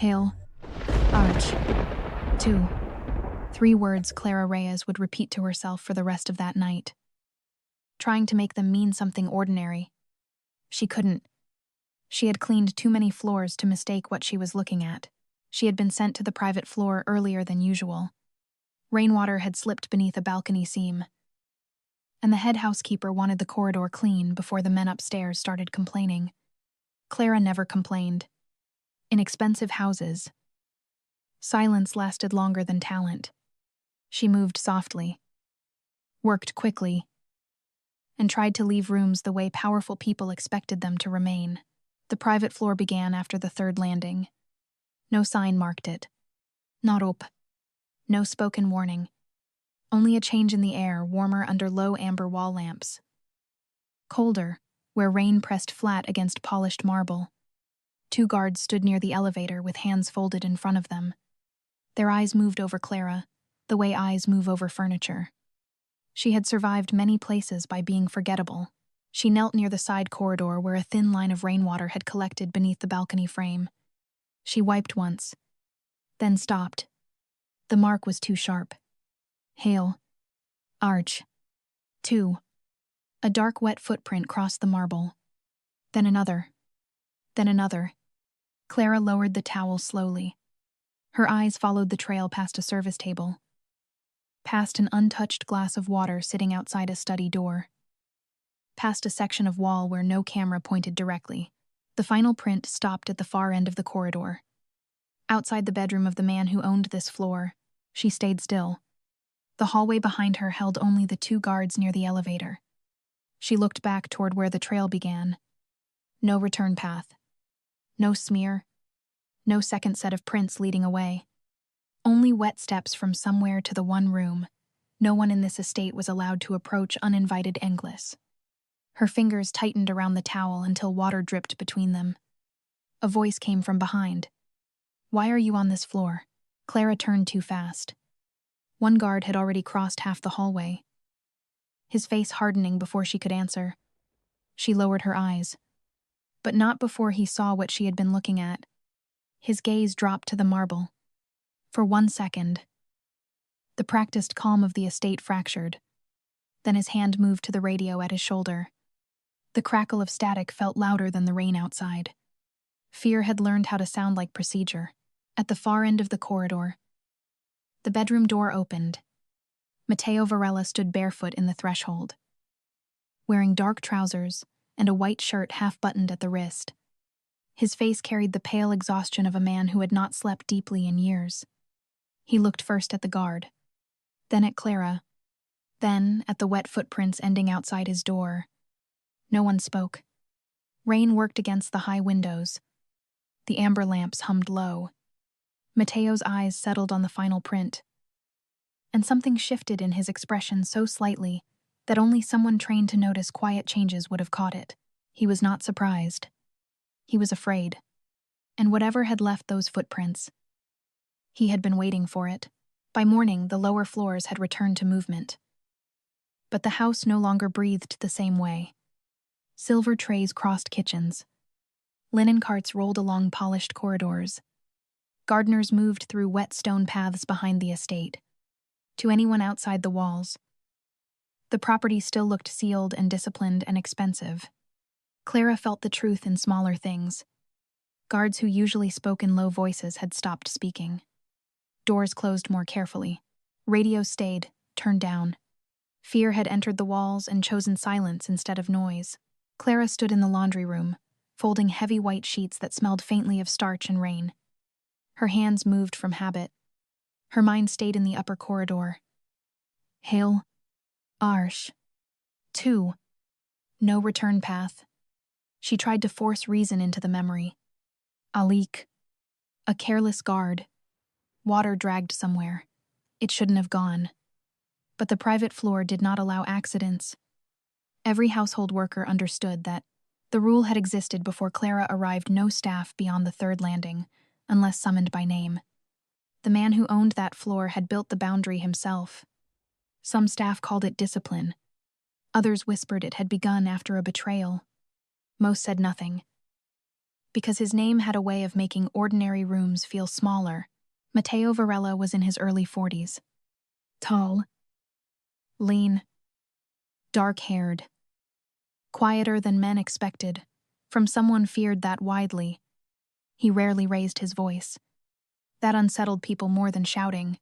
Hail. Arch. 2. 3 words Clara Reyes would repeat to herself for the rest of that night, trying to make them mean something ordinary. She couldn't. She had cleaned too many floors to mistake what she was looking at. She had been sent to the private floor earlier than usual. Rainwater had slipped beneath a balcony seam, and the head housekeeper wanted the corridor clean before the men upstairs started complaining. Clara never complained. In expensive houses, silence lasted longer than talent. She moved softly, worked quickly, and tried to leave rooms the way powerful people expected them to remain. The private floor began after the third landing. No sign marked it. Not op. No spoken warning. Only a change in the air, warmer under low amber wall lamps. Colder, where rain pressed flat against polished marble. 2 guards stood near the elevator with hands folded in front of them. Their eyes moved over Clara, the way eyes move over furniture. She had survived many places by being forgettable. She knelt near the side corridor where a thin line of rainwater had collected beneath the balcony frame. She wiped once, then stopped. The mark was too sharp. Hail. Arch. 2. A dark, wet footprint crossed the marble. Then another. Then another. Clara lowered the towel slowly. Her eyes followed the trail past a service table, past an untouched glass of water sitting outside a study door, past a section of wall where no camera pointed directly. The final print stopped at the far end of the corridor. Outside the bedroom of the man who owned this floor, she stayed still. The hallway behind her held only the 2 guards near the elevator. She looked back toward where the trail began. No return path. No smear. No second set of prints leading away. Only wet steps from somewhere to the one room. No one in this estate was allowed to approach uninvited English. Her fingers tightened around the towel until water dripped between them. A voice came from behind. "Why are you on this floor?" Clara turned too fast. One guard had already crossed half the hallway, his face hardening before she could answer. She lowered her eyes, but not before he saw what she had been looking at. His gaze dropped to the marble. For 1 second, the practiced calm of the estate fractured. Then his hand moved to the radio at his shoulder. The crackle of static felt louder than the rain outside. Fear had learned how to sound like procedure. At the far end of the corridor, the bedroom door opened. Mateo Varela stood barefoot in the threshold, wearing dark trousers and a white shirt half-buttoned at the wrist. His face carried the pale exhaustion of a man who had not slept deeply in years. He looked first at the guard, then at Clara, then at the wet footprints ending outside his door. No one spoke. Rain worked against the high windows. The amber lamps hummed low. Mateo's eyes settled on the final print, and something shifted in his expression so slightly that only someone trained to notice quiet changes would have caught it. He was not surprised. He was afraid. And whatever had left those footprints, he had been waiting for it. By morning, the lower floors had returned to movement. But the house no longer breathed the same way. Silver trays crossed kitchens. Linen carts rolled along polished corridors. Gardeners moved through wet stone paths behind the estate. To anyone outside the walls, the property still looked sealed and disciplined and expensive. Clara felt the truth in smaller things. Guards who usually spoke in low voices had stopped speaking. Doors closed more carefully. Radios stayed, turned down. Fear had entered the walls and chosen silence instead of noise. Clara stood in the laundry room, folding heavy white sheets that smelled faintly of starch and rain. Her hands moved from habit. Her mind stayed in the upper corridor. Hail. Arsh. 2. No return path. She tried to force reason into the memory. Alik. A careless guard. Water dragged somewhere. It shouldn't have gone. But the private floor did not allow accidents. Every household worker understood that the rule had existed before Clara arrived: no staff beyond the third landing, unless summoned by name. The man who owned that floor had built the boundary himself. Some staff called it discipline. Others whispered it had begun after a betrayal. Most said nothing. Because his name had a way of making ordinary rooms feel smaller. Mateo Varela was in his early 40s. Tall, lean, dark-haired. Quieter than men expected, from someone feared that widely. He rarely raised his voice. That unsettled people more than shouting.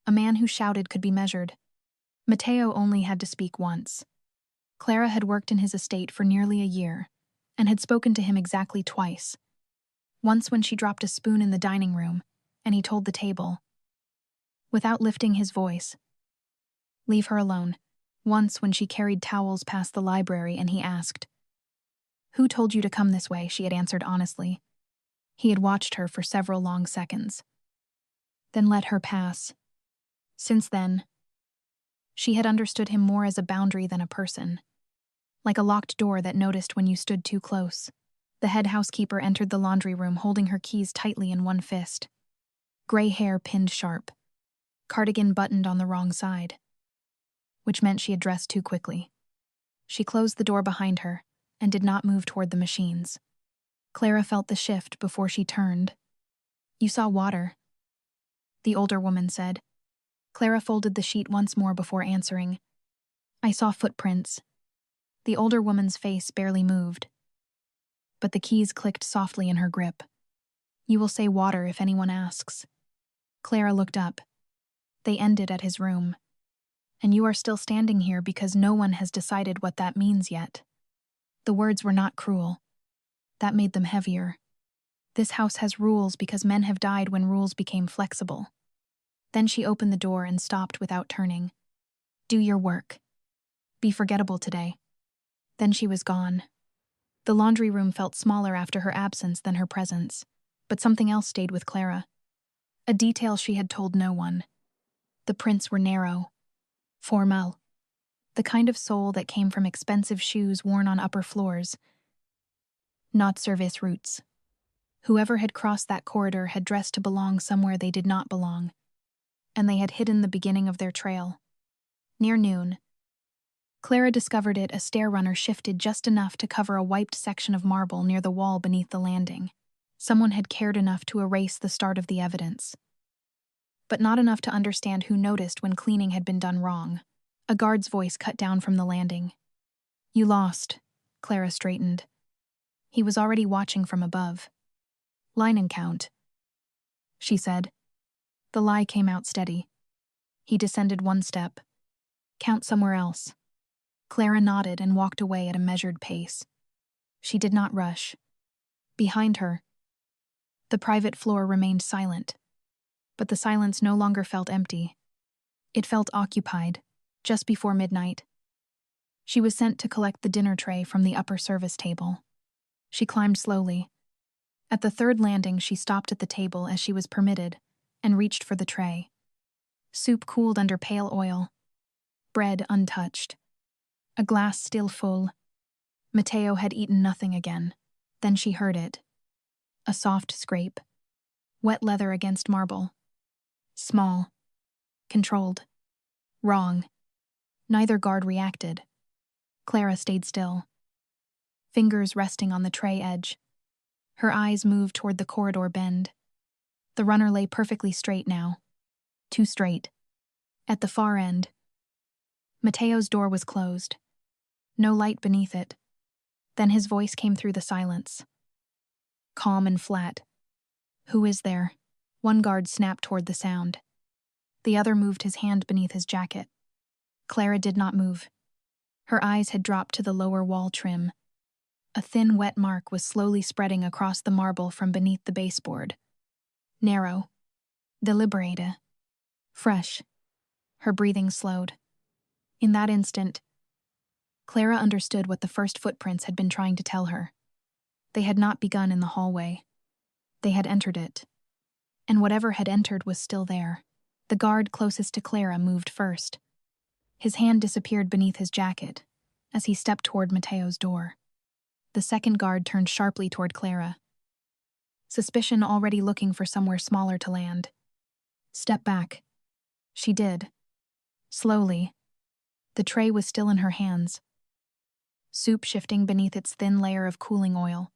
A man who shouted could be measured. Mateo only had to speak once. Clara had worked in his estate for nearly a year, and had spoken to him exactly twice. Once when she dropped a spoon in the dining room, and he told the table, without lifting his voice, "Leave her alone." Once when she carried towels past the library and he asked, "Who told you to come this way?" She had answered honestly. He had watched her for several long seconds, then let her pass. Since then, she had understood him more as a boundary than a person, like a locked door that noticed when you stood too close. The head housekeeper entered the laundry room holding her keys tightly in one fist. Gray hair pinned sharp, cardigan buttoned on the wrong side, which meant she had dressed too quickly. She closed the door behind her and did not move toward the machines. Clara felt the shift before she turned. "You saw water," the older woman said. Clara folded the sheet once more before answering. "I saw footprints." The older woman's face barely moved, but the keys clicked softly in her grip. "You will say water if anyone asks." Clara looked up. They ended at his room. "And you are still standing here because no one has decided what that means yet." The words were not cruel. That made them heavier. This house has rules because men have died when rules became flexible. Then she opened the door and stopped without turning. "Do your work. Be forgettable today." Then she was gone. The laundry room felt smaller after her absence than her presence, but something else stayed with Clara. A detail she had told no one. The prints were narrow, formal, the kind of sole that came from expensive shoes worn on upper floors, not service routes. Whoever had crossed that corridor had dressed to belong somewhere they did not belong, and they had hidden the beginning of their trail. Near noon, Clara discovered a stair runner shifted just enough to cover a wiped section of marble near the wall beneath the landing. Someone had cared enough to erase the start of the evidence, but not enough to understand who noticed when cleaning had been done wrong. A guard's voice cut down from the landing. "You lost." Clara straightened. He was already watching from above. "Line and count," she said. The lie came out steady. He descended one step. "Count somewhere else." Clara nodded and walked away at a measured pace. She did not rush. Behind her, the private floor remained silent, but the silence no longer felt empty. It felt occupied, just before midnight. She was sent to collect the dinner tray from the upper service table. She climbed slowly. At the third landing, she stopped at the table as she was permitted and reached for the tray. Soup cooled under pale oil. Bread untouched. A glass still full. Mateo had eaten nothing again. Then she heard it. A soft scrape. Wet leather against marble. Small. Controlled. Wrong. Neither guard reacted. Clara stayed still, fingers resting on the tray edge. Her eyes moved toward the corridor bend. The runner lay perfectly straight now. Too straight. At the far end, Mateo's door was closed. No light beneath it. Then his voice came through the silence. Calm and flat. "Who is there?" One guard snapped toward the sound. The other moved his hand beneath his jacket. Clara did not move. Her eyes had dropped to the lower wall trim. A thin, wet mark was slowly spreading across the marble from beneath the baseboard. Narrow. Deliberate. Fresh. Her breathing slowed. In that instant, Clara understood what the first footprints had been trying to tell her. They had not begun in the hallway. They had entered it. And whatever had entered was still there. The guard closest to Clara moved first. His hand disappeared beneath his jacket as he stepped toward Mateo's door. The second guard turned sharply toward Clara, suspicion already looking for somewhere smaller to land. "Step back." She did. Slowly. The tray was still in her hands, soup shifting beneath its thin layer of cooling oil.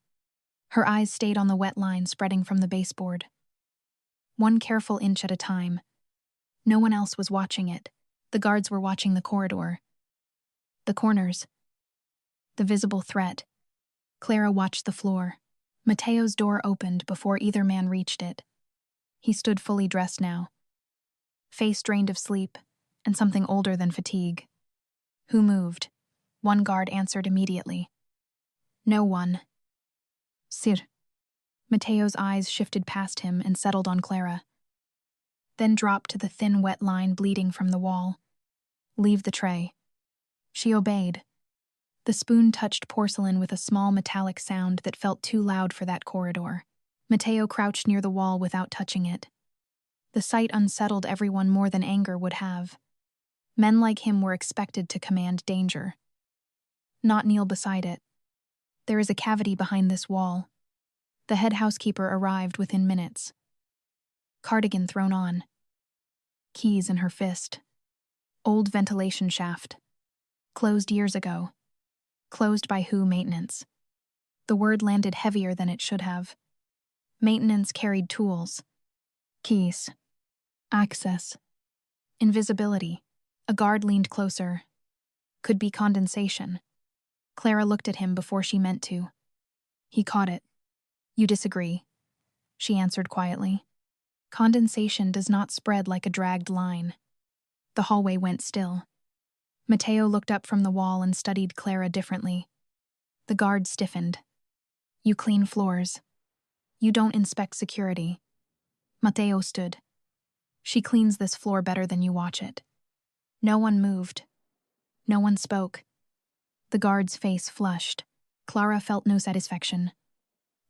Her eyes stayed on the wet line spreading from the baseboard. One careful inch at a time. No one else was watching it. The guards were watching the corridor. The corners. The visible threat. Clara watched the floor. Mateo's door opened before either man reached it. He stood fully dressed now. Face drained of sleep, and something older than fatigue. Who moved? One guard answered immediately. No one. Sir. Mateo's eyes shifted past him and settled on Clara. Then dropped to the thin, wet line bleeding from the wall. Leave the tray. She obeyed. The spoon touched porcelain with a small metallic sound that felt too loud for that corridor. Mateo crouched near the wall without touching it. The sight unsettled everyone more than anger would have. Men like him were expected to command danger. Not kneel beside it. There is a cavity behind this wall. The head housekeeper arrived within minutes. Cardigan thrown on. Keys in her fist. Old ventilation shaft. Closed years ago. Closed by who maintenance. The word landed heavier than it should have. Maintenance carried tools. Keys. Access. Invisibility. A guard leaned closer. Could be condensation. Clara looked at him before she meant to. He caught it. You disagree, she answered quietly. Condensation does not spread like a dragged line. The hallway went still. Mateo looked up from the wall and studied Clara differently. The guard stiffened. You clean floors. You don't inspect security. Mateo stood. She cleans this floor better than you watch it. No one moved. No one spoke. The guard's face flushed. Clara felt no satisfaction.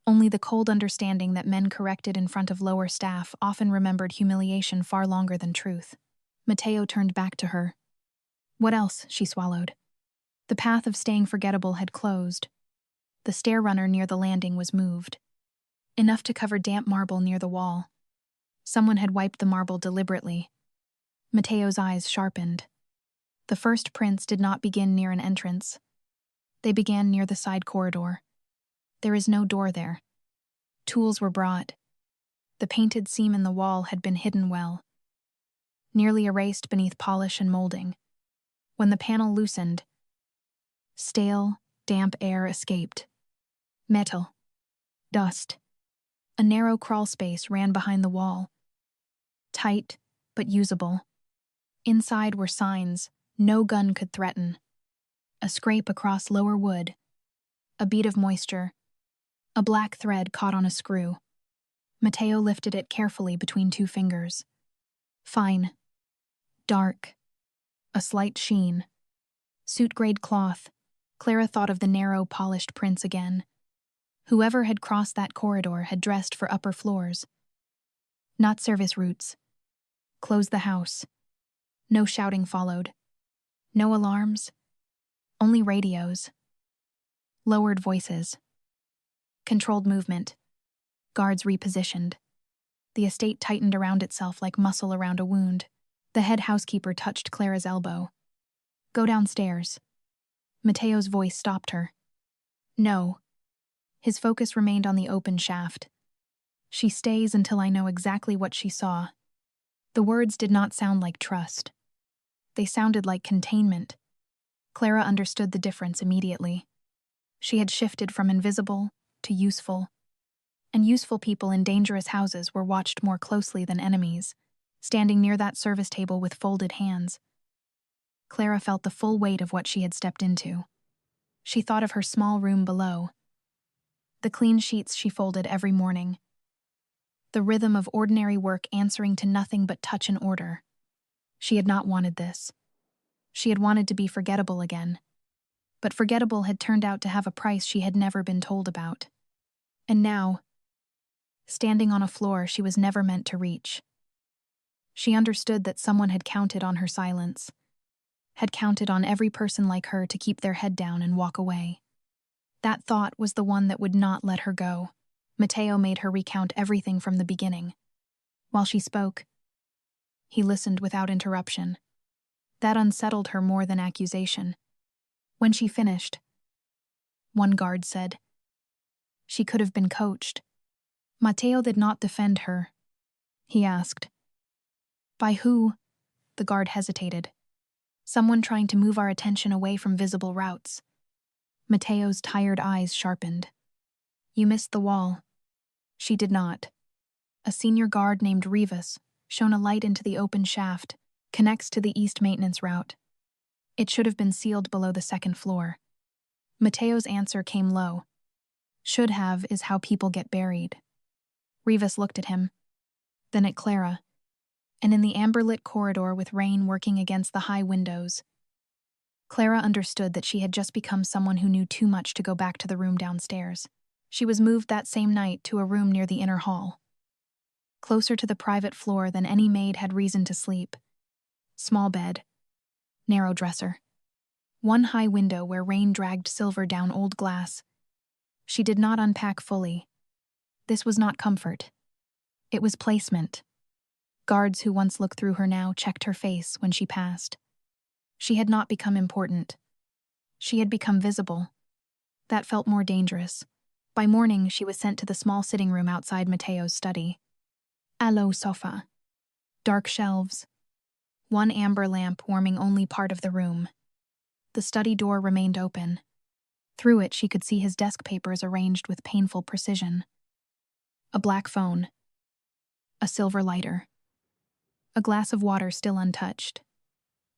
Only the cold understanding that men corrected in front of lower staff often remembered humiliation far longer than truth. Mateo turned back to her. What else? She swallowed. The path of staying forgettable had closed. The stair runner near the landing was moved. Enough to cover damp marble near the wall. Someone had wiped the marble deliberately. Mateo's eyes sharpened. The first prints did not begin near an entrance. They began near the side corridor. There is no door there. Tools were brought. The painted seam in the wall had been hidden well, nearly erased beneath polish and molding. When the panel loosened, stale, damp air escaped. Metal. Dust. A narrow crawl space ran behind the wall. Tight, but usable. Inside were signs no gun could threaten. A scrape across lower wood. A bead of moisture. A black thread caught on a screw. Mateo lifted it carefully between two fingers. Fine. Dark. A slight sheen. Suit-grade cloth. Clara thought of the narrow, polished prints again. Whoever had crossed that corridor had dressed for upper floors. Not service routes. Close the house. No shouting followed. No alarms. Only radios. Lowered voices. Controlled movement. Guards repositioned. The estate tightened around itself like muscle around a wound. The head housekeeper touched Clara's elbow. Go downstairs. Mateo's voice stopped her. No. His focus remained on the open shaft. She stays until I know exactly what she saw. The words did not sound like trust. They sounded like containment. Clara understood the difference immediately. She had shifted from invisible to useful, and useful people in dangerous houses were watched more closely than enemies, standing near that service table with folded hands. Clara felt the full weight of what she had stepped into. She thought of her small room below, the clean sheets she folded every morning, the rhythm of ordinary work answering to nothing but touch and order. She had not wanted this. She had wanted to be forgettable again. But forgettable had turned out to have a price she had never been told about. And now, standing on a floor she was never meant to reach. She understood that someone had counted on her silence, had counted on every person like her to keep their head down and walk away. That thought was the one that would not let her go. Mateo made her recount everything from the beginning. While she spoke, he listened without interruption. That unsettled her more than accusation. When she finished, one guard said, She could have been coached. Mateo did not defend her. He asked. By who? The guard hesitated. Someone trying to move our attention away from visible routes. Mateo's tired eyes sharpened. You missed the wall. She did not. A senior guard named Rivas shone a light into the open shaft, connects to the east maintenance route. It should have been sealed below the second floor. Mateo's answer came low. Should have is how people get buried. Rivas looked at him, then at Clara, and in the amber-lit corridor with rain working against the high windows, Clara understood that she had just become someone who knew too much to go back to the room downstairs. She was moved that same night to a room near the inner hall, closer to the private floor than any maid had reason to sleep. Small bed, narrow dresser, one high window where rain dragged silver down old glass. She did not unpack fully. This was not comfort. It was placement. Guards who once looked through her now checked her face when she passed. She had not become important. She had become visible. That felt more dangerous. By morning, she was sent to the small sitting room outside Mateo's study. A low sofa. Dark shelves. One amber lamp warming only part of the room. The study door remained open. Through it, she could see his desk papers arranged with painful precision. A black phone. A silver lighter. A glass of water still untouched.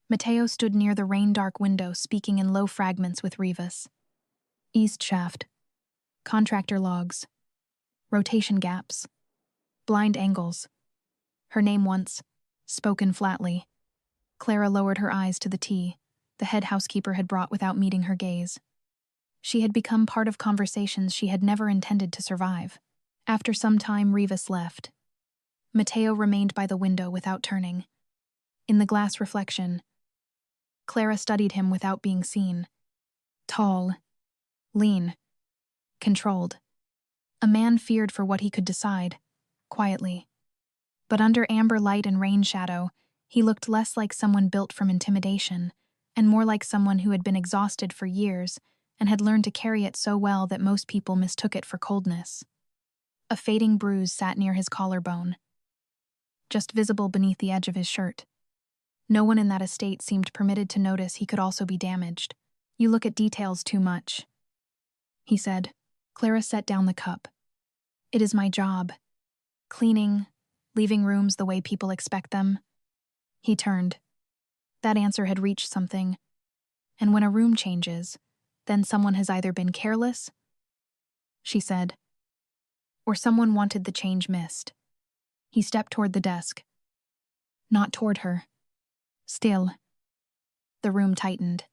Mateo stood near the rain-dark window, speaking in low fragments with Rivas. East shaft. Contractor logs. Rotation gaps. Blind angles. Her name once, spoken flatly. Clara lowered her eyes to the tea the head housekeeper had brought without meeting her gaze. She had become part of conversations she had never intended to survive. After some time, Rivas left. Mateo remained by the window without turning. In the glass reflection, Clara studied him without being seen. Tall, lean, controlled. A man feared for what he could decide, quietly. But under amber light and rain shadow, he looked less like someone built from intimidation, and more like someone who had been exhausted for years and had learned to carry it so well that most people mistook it for coldness. A fading bruise sat near his collarbone, just visible beneath the edge of his shirt. No one in that estate seemed permitted to notice he could also be damaged. You look at details too much, he said. Clara set down the cup. It is my job. Cleaning, leaving rooms the way people expect them. He turned. That answer had reached something. And when a room changes, then someone has either been careless, she said, or someone wanted the change missed. He stepped toward the desk. Not toward her. Still. The room tightened.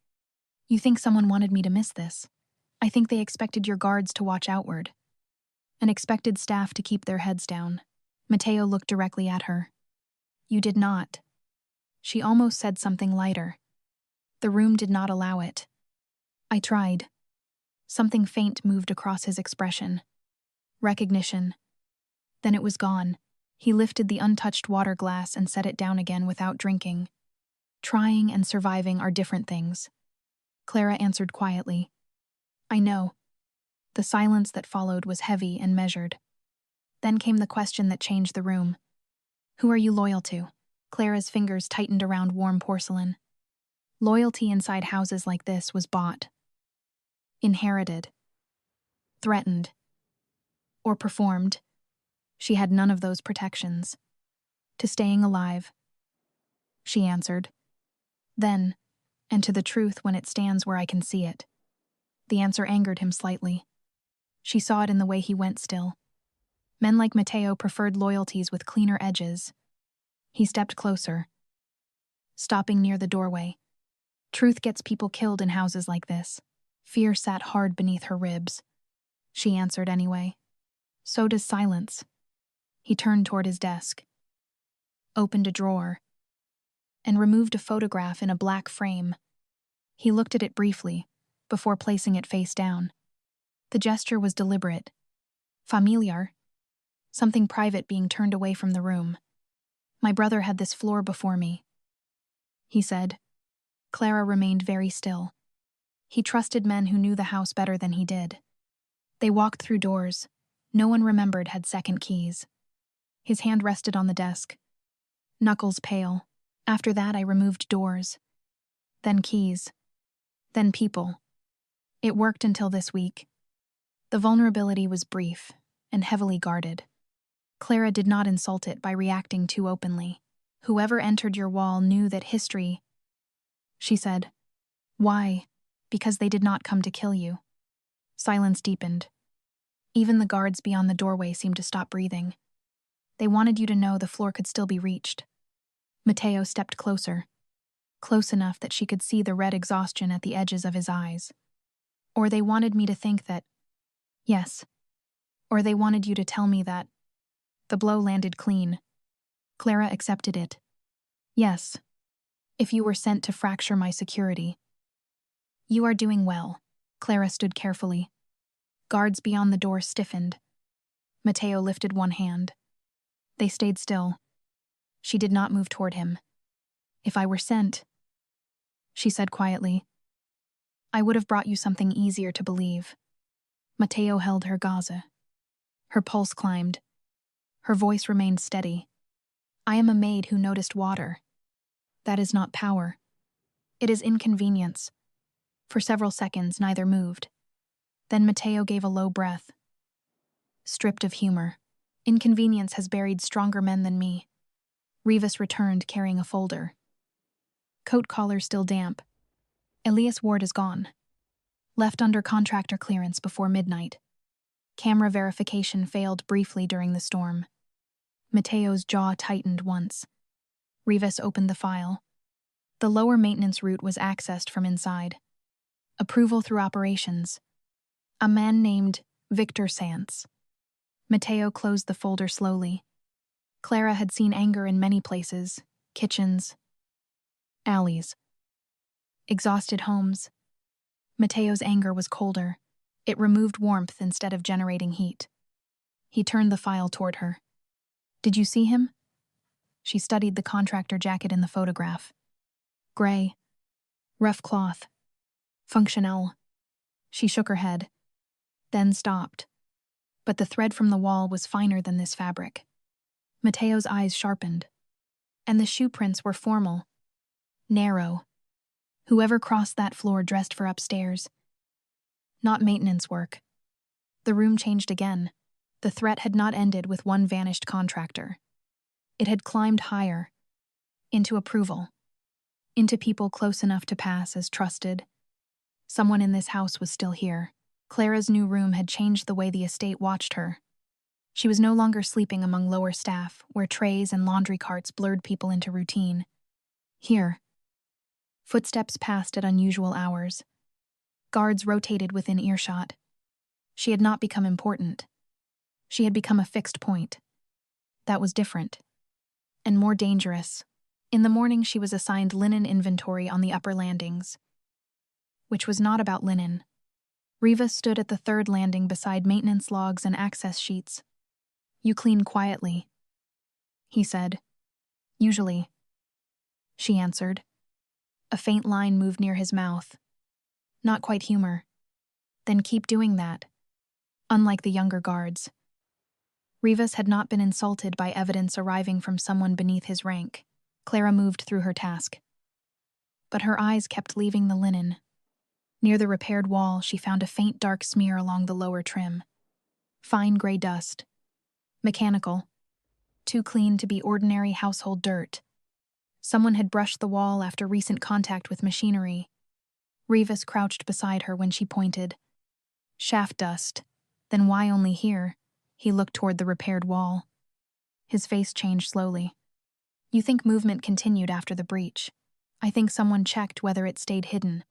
You think someone wanted me to miss this? I think they expected your guards to watch outward. And expected staff to keep their heads down. Mateo looked directly at her. You did not. She almost said something lighter. The room did not allow it. I tried. Something faint moved across his expression. Recognition. Then it was gone. He lifted the untouched water glass and set it down again without drinking. Trying and surviving are different things. Clara answered quietly. I know. The silence that followed was heavy and measured. Then came the question that changed the room. Who are you loyal to? Clara's fingers tightened around warm porcelain. Loyalty inside houses like this was bought, inherited, threatened, or performed. She had none of those protections. To staying alive, she answered. Then, and to the truth when it stands where I can see it. The answer angered him slightly. She saw it in the way he went still. Men like Mateo preferred loyalties with cleaner edges. He stepped closer, stopping near the doorway. Truth gets people killed in houses like this. Fear sat hard beneath her ribs. She answered anyway. So does silence. He turned toward his desk, opened a drawer, and removed a photograph in a black frame. He looked at it briefly, before placing it face down. The gesture was deliberate, familiar, something private being turned away from the room. My brother had this floor before me, he said. Clara remained very still. He trusted men who knew the house better than he did. They walked through doors. No one remembered had second keys. His hand rested on the desk, knuckles pale. After that, I removed doors, then keys, then people. It worked until this week. The vulnerability was brief and heavily guarded. Clara did not insult it by reacting too openly. Whoever entered your wall knew that history, she said. Why? Because they did not come to kill you. Silence deepened. Even the guards beyond the doorway seemed to stop breathing. They wanted you to know the floor could still be reached. Mateo stepped closer, close enough that she could see the red exhaustion at the edges of his eyes. Or they wanted me to think that, yes. Or they wanted you to tell me that. The blow landed clean. Clara accepted it. Yes. If you were sent to fracture my security. You are doing well. Clara stood carefully. Guards beyond the door stiffened. Mateo lifted one hand. They stayed still. She did not move toward him. If I were sent, she said quietly, I would have brought you something easier to believe. Mateo held her gaze. Her pulse climbed. Her voice remained steady. I am a maid who noticed water. That is not power. It is inconvenience. For several seconds, neither moved. Then Mateo gave a low breath. Stripped of humor. Inconvenience has buried stronger men than me. Rivas returned carrying a folder. Coat collar still damp. Elias Ward is gone. Left under contractor clearance before midnight. Camera verification failed briefly during the storm. Mateo's jaw tightened once. Rivas opened the file. The lower maintenance route was accessed from inside. Approval through operations. A man named Victor Sanz. Mateo closed the folder slowly. Clara had seen anger in many places, kitchens, alleys, exhausted homes. Mateo's anger was colder. It removed warmth instead of generating heat. He turned the file toward her. Did you see him? She studied the contractor jacket in the photograph. Gray, rough cloth, fonctionnel. She shook her head, then stopped. But the thread from the wall was finer than this fabric. Mateo's eyes sharpened. And the shoe prints were formal, narrow. Whoever crossed that floor dressed for upstairs. Not maintenance work. The room changed again. The threat had not ended with one vanished contractor. It had climbed higher, into approval, into people close enough to pass as trusted. Someone in this house was still here. Clara's new room had changed the way the estate watched her. She was no longer sleeping among lower staff, where trays and laundry carts blurred people into routine. Here. Footsteps passed at unusual hours. Guards rotated within earshot. She had not become important. She had become a fixed point. That was different. And more dangerous. In the morning, she was assigned linen inventory on the upper landings. Which was not about linen. Rivas stood at the third landing beside maintenance logs and access sheets. You clean quietly, he said. Usually. She answered. A faint line moved near his mouth. Not quite humor. Then keep doing that. Unlike the younger guards. Rivas had not been insulted by evidence arriving from someone beneath his rank. Clara moved through her task. But her eyes kept leaving the linen. Near the repaired wall, she found a faint dark smear along the lower trim. Fine gray dust. Mechanical. Too clean to be ordinary household dirt. Someone had brushed the wall after recent contact with machinery. Rivas crouched beside her when she pointed. Shaft dust. Then why only here? He looked toward the repaired wall. His face changed slowly. You think movement continued after the breach. I think someone checked whether it stayed hidden.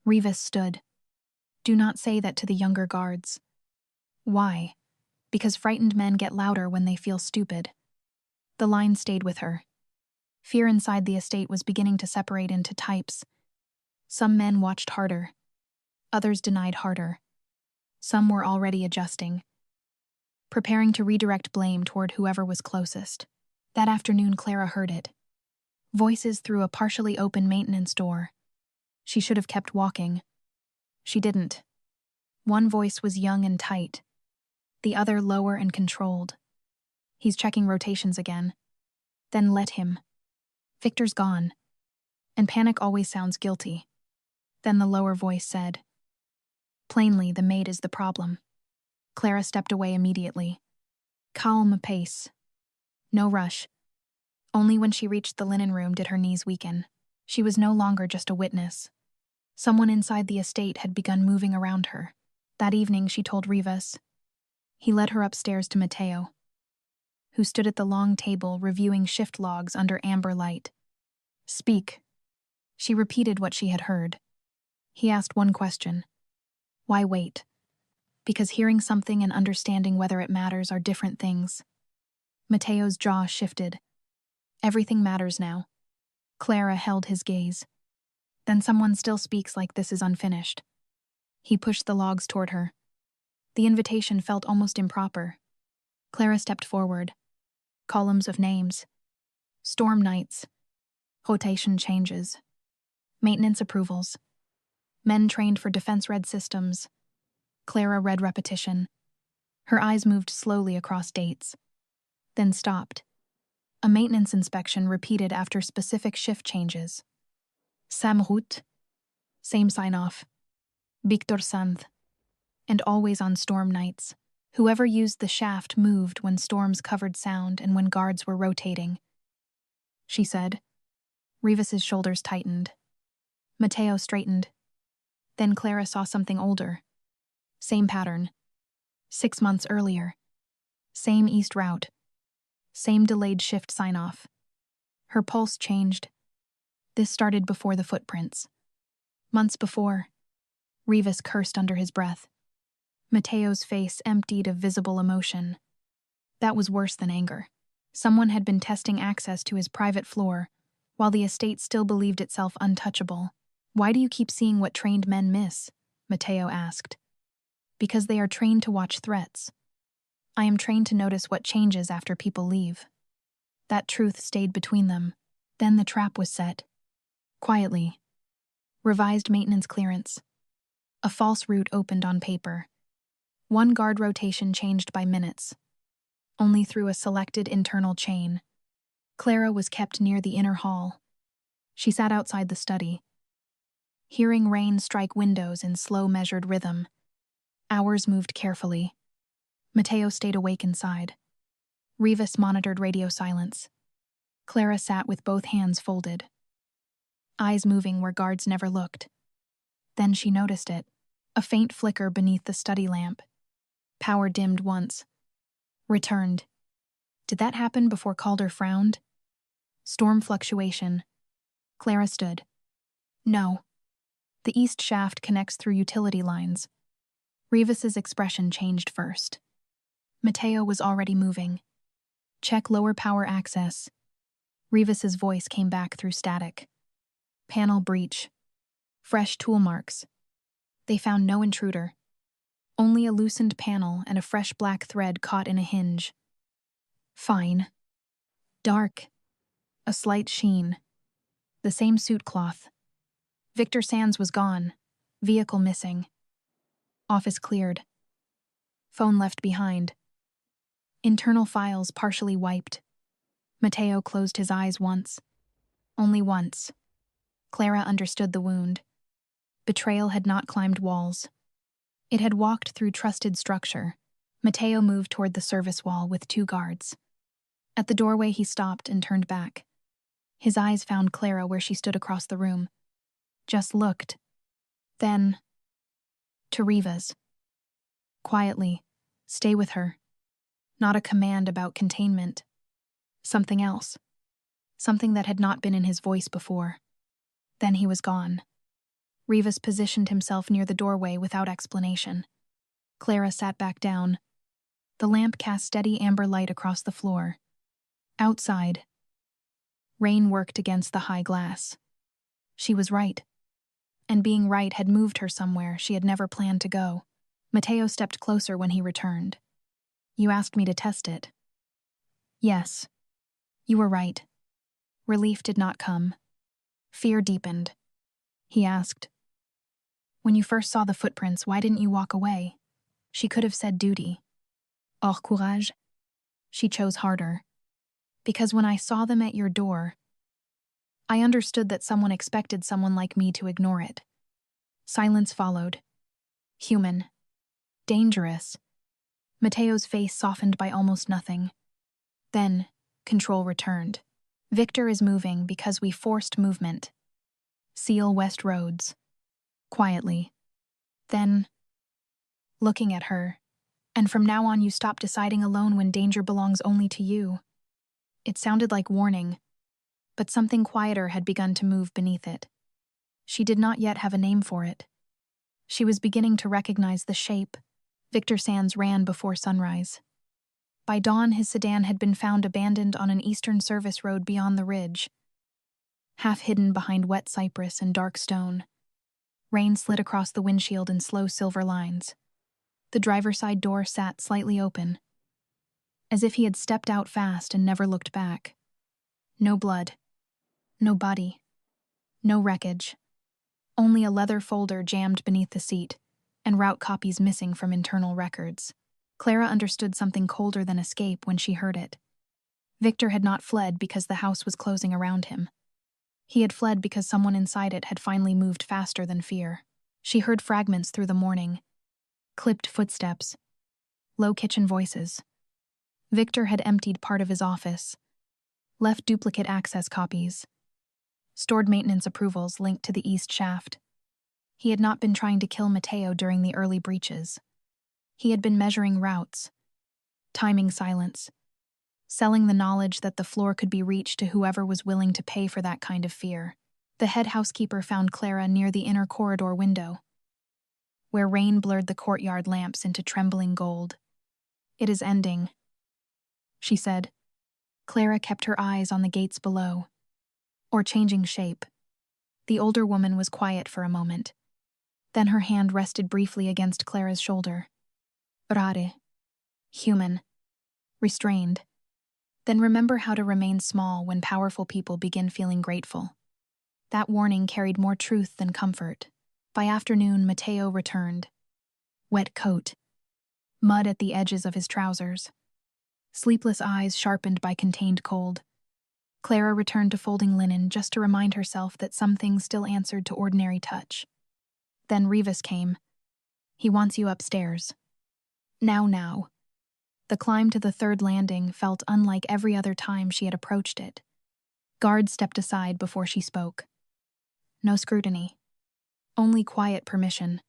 Rivas stood. Do not say that to the younger guards. Why? Because frightened men get louder when they feel stupid. The line stayed with her. Fear inside the estate was beginning to separate into types. Some men watched harder. Others denied harder. Some were already adjusting. Preparing to redirect blame toward whoever was closest. That afternoon, Clara heard it. Voices through a partially open maintenance door. She should have kept walking. She didn't. One voice was young and tight, the other lower and controlled. He's checking rotations again. Then let him. Victor's gone. And panic always sounds guilty. Then the lower voice said, plainly, the maid is the problem. Clara stepped away immediately. Calm pace. No rush. Only when she reached the linen room did her knees weaken. She was no longer just a witness. Someone inside the estate had begun moving around her. That evening, she told Rivas. He led her upstairs to Mateo, who stood at the long table reviewing shift logs under amber light. Speak. She repeated what she had heard. He asked one question. Why wait? Because hearing something and understanding whether it matters are different things. Mateo's jaw shifted. Everything matters now. Clara held his gaze. Then someone still speaks like this is unfinished. He pushed the logs toward her. The invitation felt almost improper. Clara stepped forward. Columns of names. Storm nights. Rotation changes. Maintenance approvals. Men trained for defense-red systems. Clara read repetition. Her eyes moved slowly across dates. Then stopped. A maintenance inspection repeated after specific shift changes. Sam route. Same sign-off. Victor Sanz. And always on storm nights. Whoever used the shaft moved when storms covered sound and when guards were rotating. She said. Rivas's shoulders tightened. Mateo straightened. Then Clara saw something older. Same pattern. 6 months earlier. Same east route. Same delayed shift sign-off. Her pulse changed. This started before the footprints. Months before, Rivas cursed under his breath. Mateo's face emptied of visible emotion. That was worse than anger. Someone had been testing access to his private floor, while the estate still believed itself untouchable. Why do you keep seeing what trained men miss? Mateo asked. Because they are trained to watch threats. I am trained to notice what changes after people leave. That truth stayed between them. Then the trap was set. Quietly. Revised maintenance clearance. A false route opened on paper. One guard rotation changed by minutes. Only through a selected internal chain. Clara was kept near the inner hall. She sat outside the study, hearing rain strike windows in slow measured rhythm. Hours moved carefully. Mateo stayed awake inside. Rivas monitored radio silence. Clara sat with both hands folded, eyes moving where guards never looked. Then she noticed it, a faint flicker beneath the study lamp. Power dimmed once. Returned. Did that happen before Calder frowned? Storm fluctuation. Clara stood. No. The east shaft connects through utility lines. Rivas's expression changed first. Mateo was already moving. Check lower power access. Rivas's voice came back through static. Panel breach. Fresh tool marks. They found no intruder. Only a loosened panel and a fresh black thread caught in a hinge. Fine. Dark. A slight sheen. The same suit cloth. Victor Sanz was gone. Vehicle missing. Office cleared. Phone left behind. Internal files partially wiped. Mateo closed his eyes once. Only once. Clara understood the wound. Betrayal had not climbed walls. It had walked through trusted structure. Mateo moved toward the service wall with 2 guards. At the doorway he stopped and turned back. His eyes found Clara where she stood across the room. Just looked. Then, to Rivas. Quietly, stay with her. Not a command about containment. Something else. Something that had not been in his voice before. Then he was gone. Rivas positioned himself near the doorway without explanation. Clara sat back down. The lamp cast steady amber light across the floor. Outside, rain worked against the high glass. She was right. And being right had moved her somewhere she had never planned to go. Mateo stepped closer when he returned. You asked me to test it. Yes. You were right. Relief did not come. Fear deepened. He asked, When you first saw the footprints, why didn't you walk away? She could have said duty. Hors courage. She chose harder. Because when I saw them at your door, I understood that someone expected someone like me to ignore it. Silence followed. Human. Dangerous. Mateo's face softened by almost nothing. Then, control returned. Victor is moving because we forced movement. Seal West roads. Quietly. Then, looking at her. And from now on you stop deciding alone when danger belongs only to you. It sounded like warning, but something quieter had begun to move beneath it. She did not yet have a name for it. She was beginning to recognize the shape. Victor Sands ran before sunrise. By dawn, his sedan had been found abandoned on an eastern service road beyond the ridge, half hidden behind wet cypress and dark stone. Rain slid across the windshield in slow silver lines. The driver's side door sat slightly open, as if he had stepped out fast and never looked back. No blood. No body. No wreckage. Only a leather folder jammed beneath the seat, and route copies missing from internal records. Clara understood something colder than escape when she heard it. Victor had not fled because the house was closing around him. He had fled because someone inside it had finally moved faster than fear. She heard fragments through the morning. Clipped footsteps. Low kitchen voices. Victor had emptied part of his office. Left duplicate access copies. Stored maintenance approvals linked to the east shaft. He had not been trying to kill Mateo during the early breaches. He had been measuring routes, timing silence, selling the knowledge that the floor could be reached to whoever was willing to pay for that kind of fear. The head housekeeper found Clara near the inner corridor window, where rain blurred the courtyard lamps into trembling gold. "It is ending," she said. Clara kept her eyes on the gates below, or changing shape. The older woman was quiet for a moment. Then her hand rested briefly against Clara's shoulder. Rare. Human. Restrained. Then remember how to remain small when powerful people begin feeling grateful. That warning carried more truth than comfort. By afternoon, Mateo returned. Wet coat. Mud at the edges of his trousers. Sleepless eyes sharpened by contained cold. Clara returned to folding linen just to remind herself that some things still answered to ordinary touch. Then Rivas came. "He wants you upstairs." Now. The climb to the third landing felt unlike every other time she had approached it. Guards stepped aside before she spoke. No scrutiny. Only quiet permission.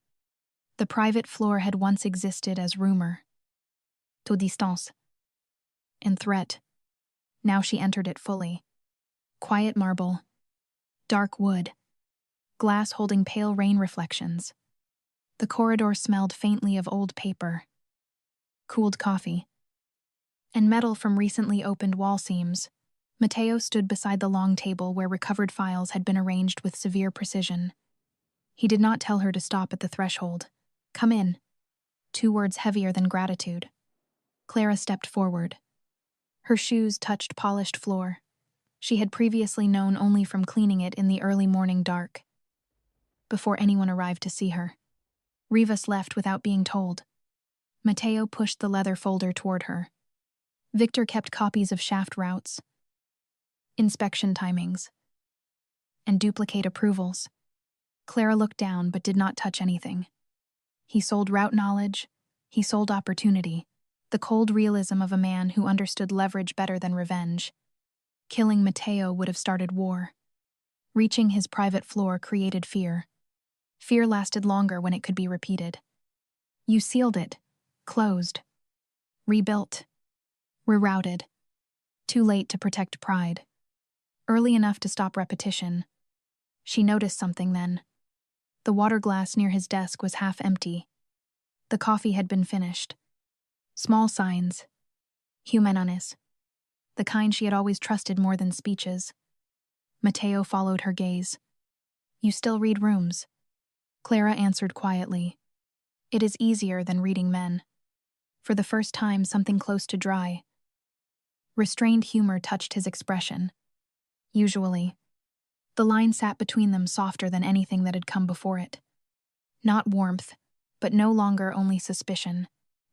The private floor had once existed as rumor. Toute distance. And threat. Now she entered it fully. Quiet marble. Dark wood. Glass holding pale rain reflections. The corridor smelled faintly of old paper. Cooled coffee. And metal from recently opened wall seams. Mateo stood beside the long table where recovered files had been arranged with severe precision. He did not tell her to stop at the threshold. "Come in." 2 words heavier than gratitude. Clara stepped forward. Her shoes touched polished floor. She had previously known only from cleaning it in the early morning dark, before anyone arrived to see her. Rivas left without being told. Mateo pushed the leather folder toward her. Victor kept copies of shaft routes, inspection timings, and duplicate approvals. Clara looked down but did not touch anything. He sold route knowledge. He sold opportunity. The cold realism of a man who understood leverage better than revenge. Killing Mateo would have started war. Reaching his private floor created fear. Fear lasted longer when it could be repeated. You sealed it. Closed. Rebuilt. Rerouted. Too late to protect pride. Early enough to stop repetition. She noticed something then. The water glass near his desk was half empty. The coffee had been finished. Small signs. Humanos. The kind she had always trusted more than speeches. Mateo followed her gaze. You still read rooms? Clara answered quietly. It is easier than reading men. For the first time, something close to dry. Restrained humor touched his expression. Usually. The line sat between them softer than anything that had come before it. Not warmth, but no longer only suspicion.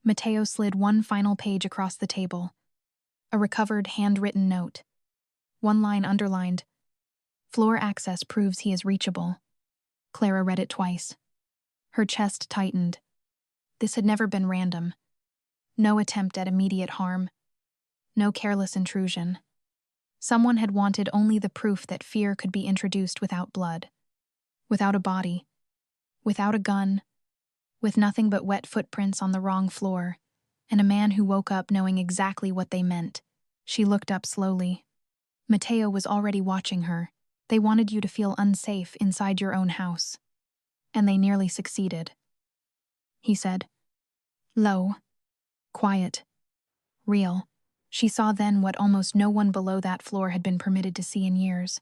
Mateo slid one final page across the table. A recovered, handwritten note. One line underlined. Floor access proves he is reachable. Clara read it twice. Her chest tightened. This had never been random. No attempt at immediate harm. No careless intrusion. Someone had wanted only the proof that fear could be introduced without blood. Without a body. Without a gun. With nothing but wet footprints on the wrong floor, and a man who woke up knowing exactly what they meant. She looked up slowly. Mateo was already watching her. They wanted you to feel unsafe inside your own house. And they nearly succeeded. He said. Low. Quiet. Real. She saw then what almost no one below that floor had been permitted to see in years.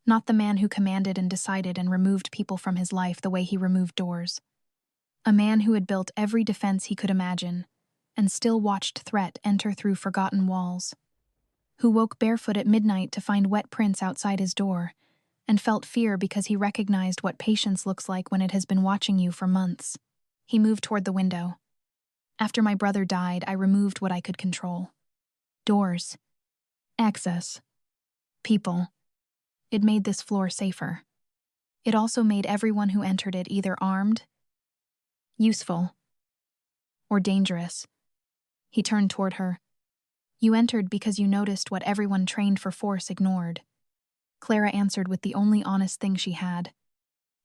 Not the man who commanded and decided and removed people from his life the way he removed doors. A man who had built every defense he could imagine, and still watched threat enter through forgotten walls. Who woke barefoot at midnight to find wet prints outside his door, and felt fear because he recognized what patience looks like when it has been watching you for months. He moved toward the window. After my brother died, I removed what I could control. Doors. Access. People. It made this floor safer. It also made everyone who entered it either armed, useful, or dangerous. He turned toward her. You entered because you noticed what everyone trained for force ignored. Clara answered with the only honest thing she had.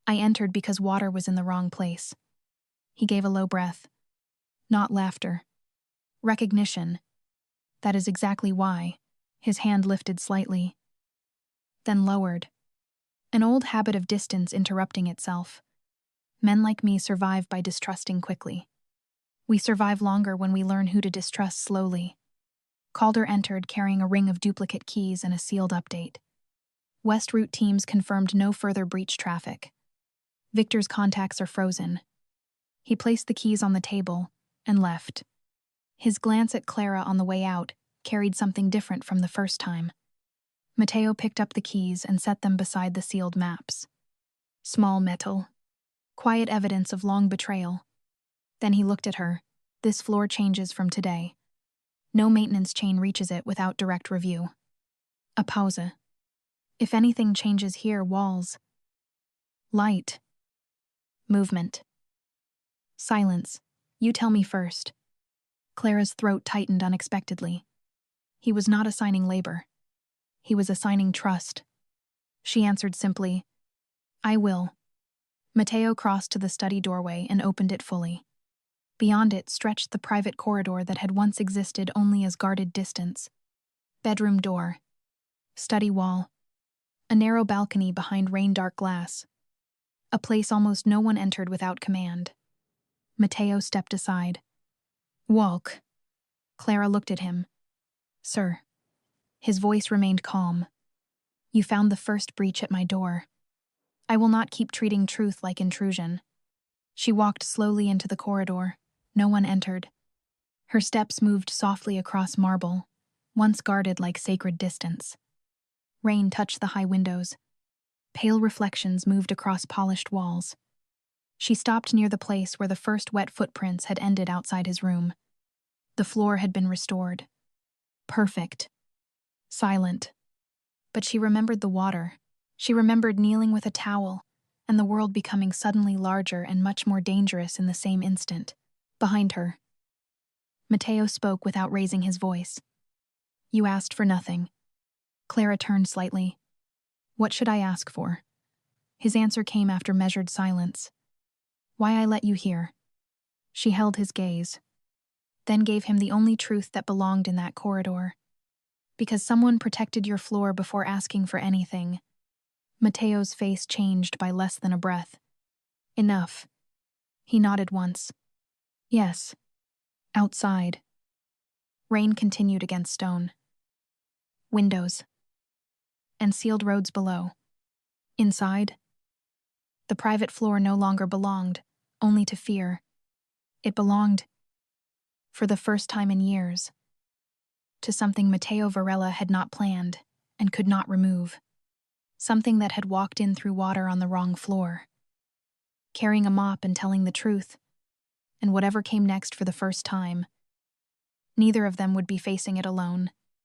I entered because water was in the wrong place. He gave a low breath. Not laughter. Recognition. That is exactly why. His hand lifted slightly. Then lowered. An old habit of distance interrupting itself. Men like me survive by distrusting quickly. We survive longer when we learn who to distrust slowly. Calder entered carrying a ring of duplicate keys and a sealed update. West Route teams confirmed no further breach traffic. Victor's contacts are frozen. He placed the keys on the table and left. His glance at Clara on the way out carried something different from the first time. Mateo picked up the keys and set them beside the sealed maps. Small metal. Quiet evidence of long betrayal. Then he looked at her. This floor changes from today. No maintenance chain reaches it without direct review. A pause. If anything changes here, walls. Light. Movement. Silence. You tell me first. Clara's throat tightened unexpectedly. He was not assigning labor. He was assigning trust. She answered simply, I will. Mateo crossed to the study doorway and opened it fully. Beyond it stretched the private corridor that had once existed only as guarded distance. Bedroom door. Study wall. A narrow balcony behind rain-dark glass. A place almost no one entered without command. Mateo stepped aside. Walk. Clara looked at him. Sir. His voice remained calm. You found the first breach at my door. I will not keep treating truth like intrusion. She walked slowly into the corridor. No one entered. Her steps moved softly across marble, once guarded like sacred distance. Rain touched the high windows. Pale reflections moved across polished walls. She stopped near the place where the first wet footprints had ended outside his room. The floor had been restored. Perfect. Silent. But she remembered the water. She remembered kneeling with a towel, and the world becoming suddenly larger and much more dangerous in the same instant. Behind her. Mateo spoke without raising his voice. You asked for nothing. Clara turned slightly. What should I ask for? His answer came after measured silence. Why I let you here. She held his gaze, then gave him the only truth that belonged in that corridor. Because someone protected your floor before asking for anything. Mateo's face changed by less than a breath. Enough. He nodded once. Yes. Outside. Rain continued against stone. Windows. And sealed roads below. Inside. The private floor no longer belonged, only to fear. It belonged, for the first time in years, to something Mateo Varela had not planned and could not remove. Something that had walked in through water on the wrong floor. carrying a mop and telling the truth, and whatever came next for the first time. Neither of them would be facing it alone.